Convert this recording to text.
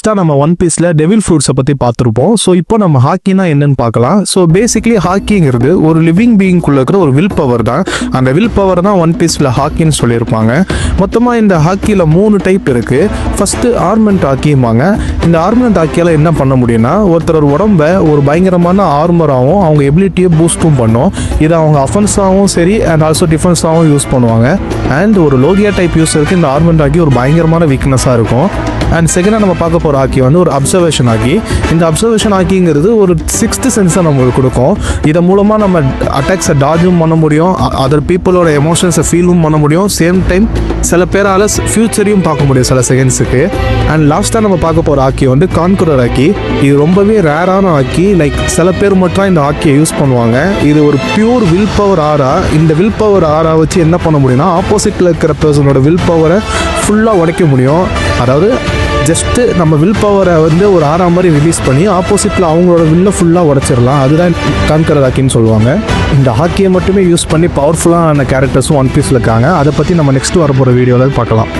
லாஸ்ட்டாக நம்ம ஒன் பீஸில் டெவில் ஃப்ரூட்ஸை பற்றி பார்த்துருப்போம். ஸோ இப்போ நம்ம ஹாக்கினா என்னன்னு பார்க்கலாம். ஸோ பேசிக்லி ஹாக்கிங்கிறது ஒரு லிவிங் பீயிங்குள்ளே இருக்கிற ஒரு வில் பவர் தான். அந்த வில் பவர் தான் ஒன் பீஸில் ஹாக்கின்னு சொல்லியிருப்பாங்க. மொத்தமாக இந்த ஹாக்கியில் 3 டைப் இருக்குது. ஃபஸ்ட்டு ஆர்மெண்ட் ஹாக்கிம்பாங்க. இந்த ஆர்மெண்ட் ஹாக்கியால் என்ன பண்ண முடியும்னா ஒருத்தர் உடம்ப ஒரு பயங்கரமான ஆர்மராகவும் அவங்க எபிலிட்டியை பூஸ்ட்டும் பண்ணும். இதை அவங்க அஃபென்ஸாகவும் சரி அண்ட் ஆல்சோ டிஃபென்ஸாகவும் யூஸ் பண்ணுவாங்க. அண்ட் ஒரு லோகியா டைப் யூஸருக்கு இந்த ஆர்மெண்ட் ஹாக்கி ஒரு பயங்கரமான வீக்னஸாக இருக்கும். அண்ட் செகண்டாக நம்ம பார்க்க போகிற ஹாக்கி வந்து ஒரு அப்சர்வேஷன் ஹாக்கி. இந்த அப்சர்வேஷன் ஹாக்கிங்கிறது ஒரு 6th சென்ஸை நம்மளுக்கு கொடுக்கும். இதன் மூலமாக நம்ம அட்டாக்ஸை டாஜும் பண்ண முடியும், அதர் பீப்புளோட எமோஷன்ஸை ஃபீலும் பண்ண முடியும். சேம் டைம் சில பேரால் ஃப்யூச்சரையும் பார்க்க முடியும் சில செகண்ட்ஸுக்கு. அண்ட் லாஸ்ட்டாக நம்ம பார்க்க போகிற ஹாக்கி வந்து கான்குரர் ஹாக்கி. இது ரொம்பவே ரேரான ஹாக்கி. லைக் சில பேர் மட்டும் இந்த ஹாக்கியை யூஸ் பண்ணுவாங்க. இது ஒரு பியூர் வில் பவர் ஆரா. இந்த வில் பவர் ஆரா வச்சு என்ன பண்ண முடியும்னா ஆப்போசிட்டில் இருக்கிற பர்சனோட வில் பவரை ஃபுல்லாக உடைக்க முடியும். அதாவது ஜஸ்ட்டு நம்ம வில் பவரை வந்து ஒரு ஆறா மாதிரி ரிலீஸ் பண்ணி ஆப்போசிட்டில் அவங்களோட வில்லை ஃபுல்லாக உடச்சிடலாம். அதுதான் கான்கரர் ஹாக்கின்னு சொல்லுவாங்க. இந்த ஹாக்கியை மட்டுமே யூஸ் பண்ணி பவர்ஃபுல்லான கேரக்டர்ஸும் ஒன் பீஸில் இருக்காங்க. அதை பற்றி நம்ம நெக்ஸ்ட் வரப்போகிற வீடியோவில் பார்க்கலாம்.